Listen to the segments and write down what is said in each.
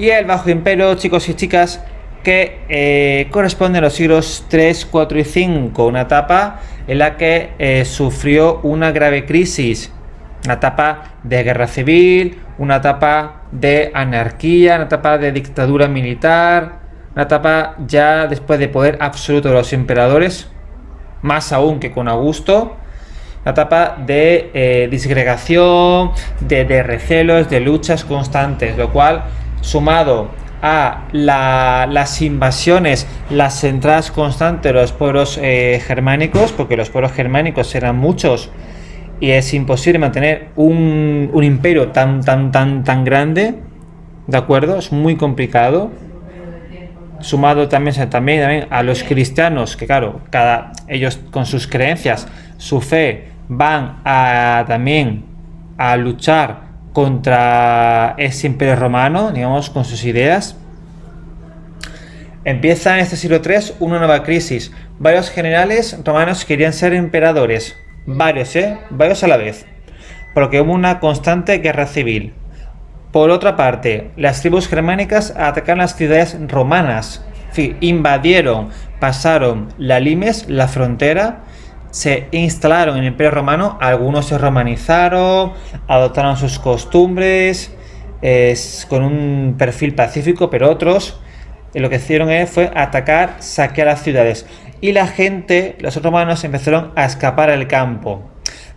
y el Bajo Imperio, chicos y chicas, que corresponde a los siglos 3, 4 y 5, una etapa en la que sufrió una grave crisis, una etapa de guerra civil, una etapa de anarquía, una etapa de dictadura militar, una etapa ya después de poder absoluto de los emperadores, más aún que con Augusto, una etapa de disgregación, de recelos, de luchas constantes, lo cual, sumado a las invasiones, las entradas constantes de los pueblos germánicos, porque los pueblos germánicos eran muchos y es imposible mantener un imperio tan grande, ¿de acuerdo? Es muy complicado. Sumado también a los cristianos, que claro, ellos con sus creencias, su fe, van también a luchar contra ese imperio romano, digamos, con sus ideas. Empieza en este siglo III una nueva crisis. Varios generales romanos querían ser emperadores, varios a la vez, porque hubo una constante guerra civil. Por otra parte, las tribus germánicas atacaron las ciudades romanas, invadieron, pasaron la limes, la frontera, se instalaron en el Imperio Romano, algunos se romanizaron, adoptaron sus costumbres con un perfil pacífico, pero otros lo que hicieron fue atacar, saquear las ciudades, y la gente, los romanos, empezaron a escapar al campo.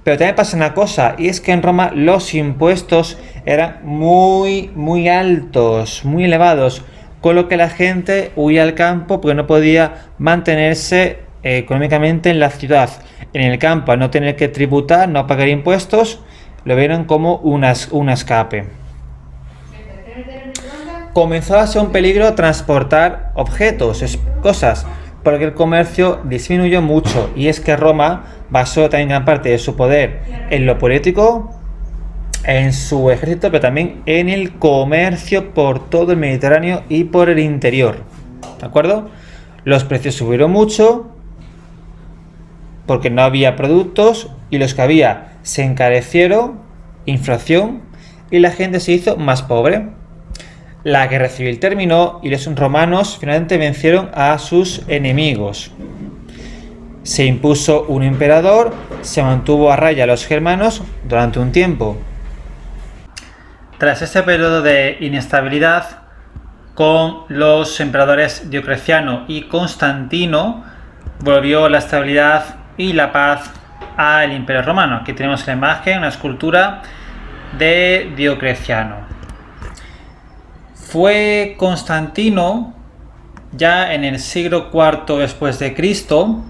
Pero también pasa una cosa, y es que en Roma los impuestos eran muy altos, muy elevados, con lo que la gente huía al campo porque no podía mantenerse económicamente en la ciudad. En el campo, al no tener que tributar, no pagar impuestos, lo vieron como un escape. Comenzó a ser un peligro transportar objetos, cosas, porque el comercio disminuyó mucho, y es que Roma basó también gran parte de su poder en lo político, en su ejército, pero también en el comercio por todo el Mediterráneo y por el interior, ¿de acuerdo? Los precios subieron mucho porque no había productos, y los que había se encarecieron, inflación, y la gente se hizo más pobre. La guerra civil terminó y los romanos finalmente vencieron a sus enemigos. Se impuso un emperador, se mantuvo a raya a los germanos durante un tiempo. Tras ese periodo de inestabilidad, con los emperadores Diocleciano y Constantino, volvió la estabilidad y la paz al Imperio Romano. Aquí tenemos la imagen, una escultura de Diocleciano. Fue Constantino, ya en el siglo IV después de Cristo,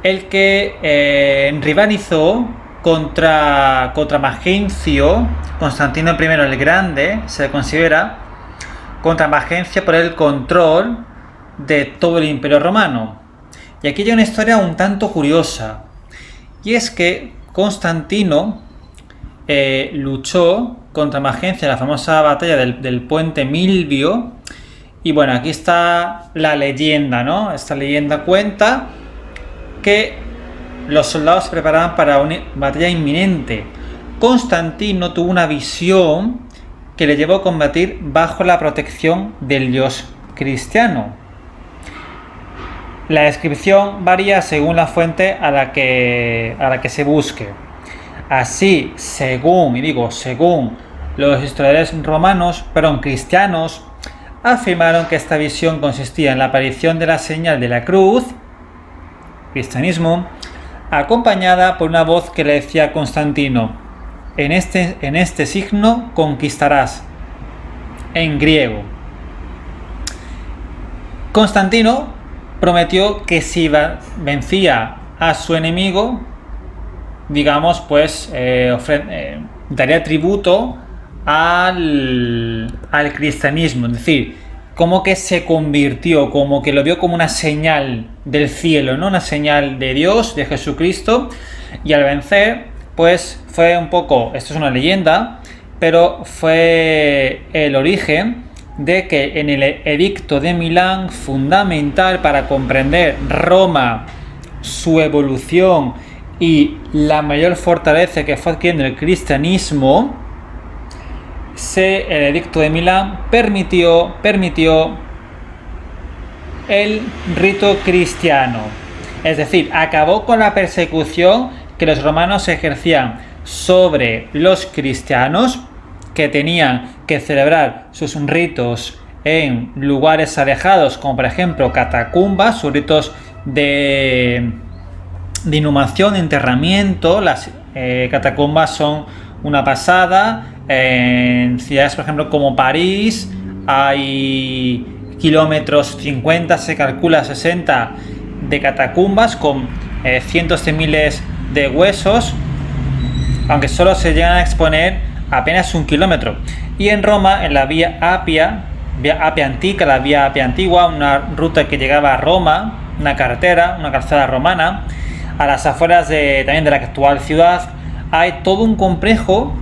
el que rivalizó contra Magencio. Constantino I el Grande se considera contra Magencio por el control de todo el Imperio Romano. Y aquí hay una historia un tanto curiosa, y es que Constantino luchó contra Magencio en la famosa batalla del puente Milvio. Y bueno, aquí está la leyenda, ¿no? Esta leyenda cuenta que los soldados se preparaban para una batalla inminente. Constantino tuvo una visión que le llevó a combatir bajo la protección del dios cristiano. La descripción varía según la fuente a la que se busque. Así, según los historiadores cristianos, afirmaron que esta visión consistía en la aparición de la señal de la cruz, cristianismo, acompañada por una voz que le decía a Constantino: en este signo conquistarás, en griego. Constantino prometió que si vencía a su enemigo, digamos, pues daría tributo al cristianismo, es decir, como que se convirtió, como que lo vio como una señal del cielo, ¿no? Una señal de Dios, de Jesucristo, y al vencer, pues fue un poco, esto es una leyenda, pero fue el origen de que en el Edicto de Milán, fundamental para comprender Roma, su evolución y la mayor fortaleza que fue adquiriendo el cristianismo, el edicto de Milán permitió el rito cristiano. Es decir, acabó con la persecución que los romanos ejercían sobre los cristianos, que tenían que celebrar sus ritos en lugares alejados, como por ejemplo catacumbas, sus ritos de inhumación, de enterramiento. Las catacumbas son una pasada. En ciudades, por ejemplo, como París, hay kilómetros 50, se calcula 60 de catacumbas con cientos de miles de huesos, aunque solo se llegan a exponer apenas 1 kilómetro. Y en Roma, en la vía Apia Antigua, una ruta que llegaba a Roma, una calzada romana, a las afueras también de la actual ciudad, hay todo un complejo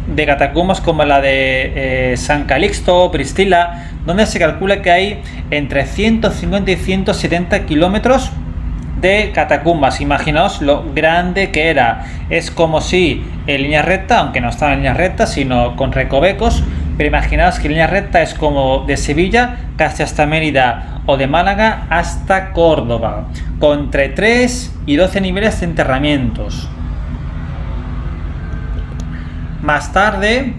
de catacumbas como la de San Calixto, Priscila, donde se calcula que hay entre 150 y 170 kilómetros de catacumbas. Imaginaos lo grande que era. Es como si en línea recta, aunque no estaba en línea recta, sino con recovecos, pero imaginaos que en línea recta es como de Sevilla casi hasta Mérida, o de Málaga hasta Córdoba, con entre 3 y 12 niveles de enterramientos. Más tarde,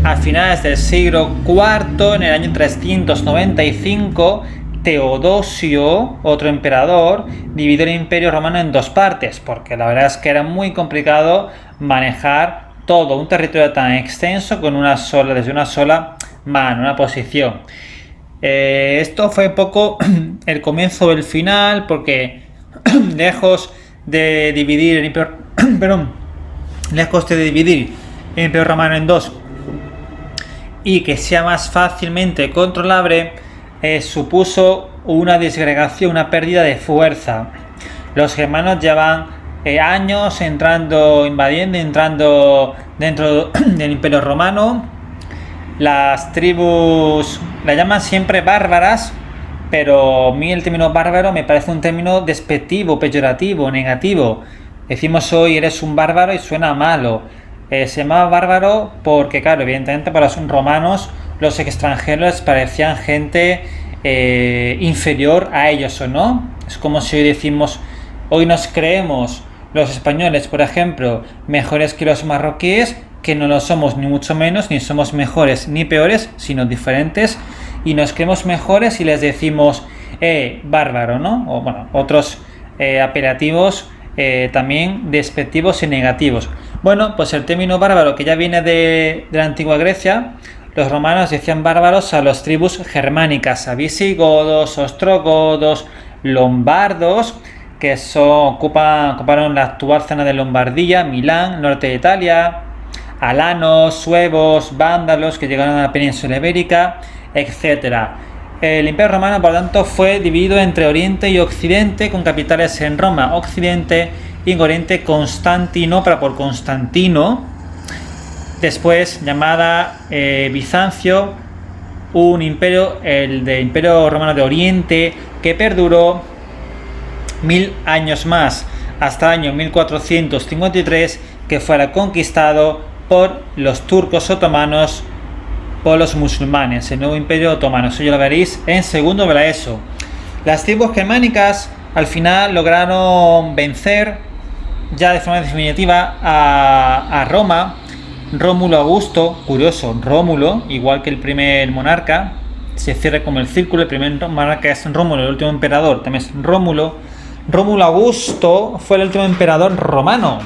a finales del siglo IV, en el año 395, Teodosio, otro emperador, dividió el Imperio Romano en 2 partes, porque la verdad es que era muy complicado manejar todo un territorio tan extenso desde una sola mano, una posición. Esto fue un poco el comienzo del final, porque lejos de dividir el Imperio, el Imperio Romano en 2 y que sea más fácilmente controlable, supuso una disgregación, una pérdida de fuerza. Los germanos llevan años entrando dentro del Imperio Romano. Las tribus la llaman siempre bárbaras, pero a mí el término bárbaro me parece un término despectivo, peyorativo, negativo. Decimos hoy eres un bárbaro y suena malo. Se llamaba bárbaro porque, claro, evidentemente para los romanos los extranjeros les parecían gente inferior a ellos, ¿o no? Es como si hoy nos creemos los españoles, por ejemplo, mejores que los marroquíes, que no lo somos ni mucho menos, ni somos mejores ni peores, sino diferentes, y nos creemos mejores y les decimos bárbaro, ¿no? O bueno, otros apelativos también despectivos y negativos. Bueno, pues el término bárbaro, que ya viene de la antigua Grecia, los romanos decían bárbaros a las tribus germánicas, a visigodos, ostrogodos, lombardos, que ocuparon la actual zona de Lombardía, Milán, norte de Italia, alanos, suevos, vándalos, que llegaron a la península ibérica, etc. El Imperio Romano, por lo tanto, fue dividido entre Oriente y Occidente, con capitales en Roma, Occidente, y en Oriente Constantinopla por Constantino, después llamada Bizancio, un imperio, el de Imperio Romano de Oriente, que perduró 1000 años más, hasta el año 1453, que fuera conquistado por los turcos otomanos, por los musulmanes, el nuevo imperio otomano. Eso ya lo veréis en segundo de la ESO. Las tribus germánicas al final lograron vencer ya de forma definitiva a Roma. Rómulo Augusto, curioso, Rómulo, igual que el primer monarca, se cierra como el círculo. El primer monarca es Rómulo, el último emperador también es Rómulo. Rómulo Augusto fue el último emperador romano,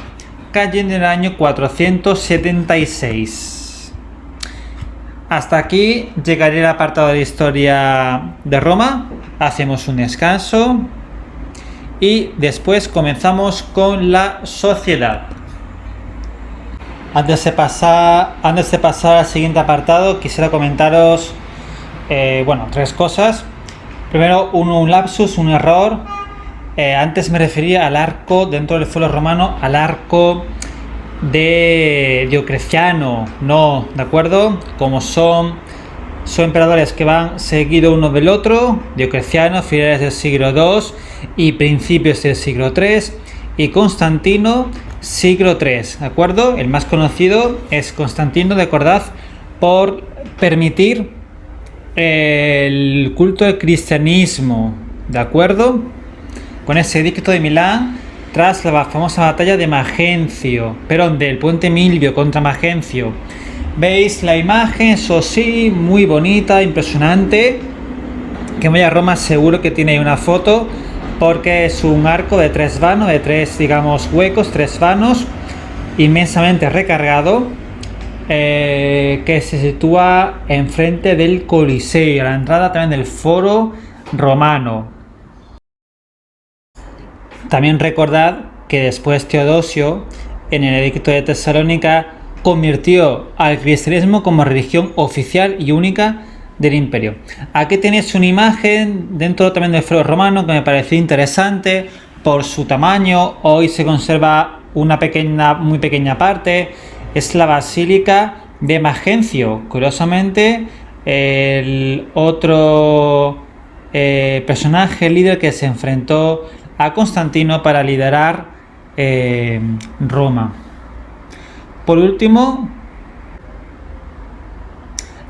cayendo en el año 476. Hasta aquí llegaría el apartado de historia de Roma. Hacemos un descanso y después comenzamos con la sociedad. Antes de pasar al siguiente apartado, quisiera comentaros 3 cosas. Primero, un lapsus, un error. Antes me refería al arco dentro del foro romano, al arco de Diocleciano, no, ¿de acuerdo? Como son emperadores que van seguido uno del otro. Diocleciano, finales del siglo II y principios del siglo III, y Constantino, siglo III, ¿de acuerdo? El más conocido es Constantino, recordad, por permitir el culto del cristianismo, ¿de acuerdo? Con ese edicto de Milán, tras la famosa batalla de Magencio, del puente Milvio contra Magencio. ¿Veis la imagen? Eso sí, muy bonita, impresionante. Que vaya a Roma seguro que tiene una foto, porque es un arco de 3 vanos, de 3, digamos, huecos, 3 vanos, inmensamente recargado, que se sitúa enfrente del Coliseo, a la entrada también del Foro Romano. También recordad que después Teodosio, en el edicto de Tesalónica, convirtió al cristianismo como religión oficial y única del imperio. Aquí tenéis una imagen dentro también del Foro Romano que me pareció interesante por su tamaño. Hoy se conserva una muy pequeña parte. Es la Basílica de Magencio. Curiosamente, el otro personaje líder que se enfrentó a Constantino para liderar Roma. Por último,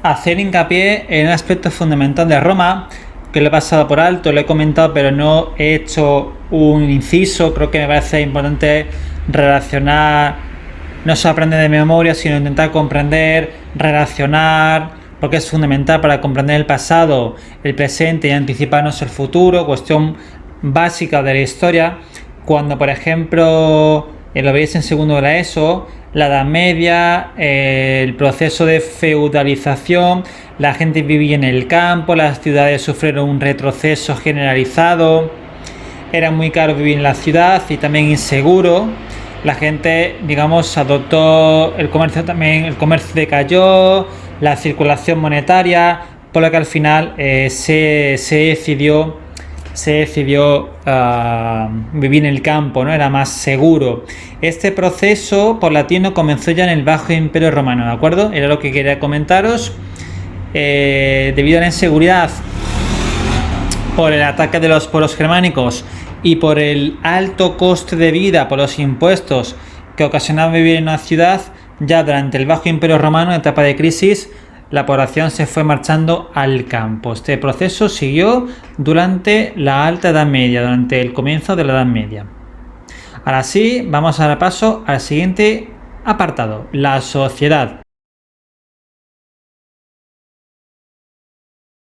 hacer hincapié en un aspecto fundamental de Roma, que lo he pasado por alto, lo he comentado, pero no he hecho un inciso. Creo que me parece importante relacionar, no solo aprender de memoria, sino intentar comprender, relacionar, porque es fundamental para comprender el pasado, el presente y anticiparnos el futuro, cuestión básica de la historia. Cuando, por ejemplo, lo veis en segundo de la ESO, la Edad Media, el proceso de feudalización, la gente vivía en el campo, las ciudades sufrieron un retroceso generalizado, era muy caro vivir en la ciudad y también inseguro. La gente, digamos, adoptó el comercio también, el comercio decayó, la circulación monetaria, por lo que al final se decidió vivir en el campo, ¿no? Era más seguro. Este proceso paulatino comenzó ya en el Bajo Imperio Romano, ¿de acuerdo? Era lo que quería comentaros. Debido a la inseguridad por el ataque de los pueblos germánicos y por el alto coste de vida por los impuestos que ocasionaba vivir en una ciudad, ya durante el Bajo Imperio Romano, en etapa de crisis, la población se fue marchando al campo. Este proceso siguió durante la Alta Edad Media, durante el comienzo de la Edad Media. Ahora sí, vamos a dar paso al siguiente apartado, la sociedad.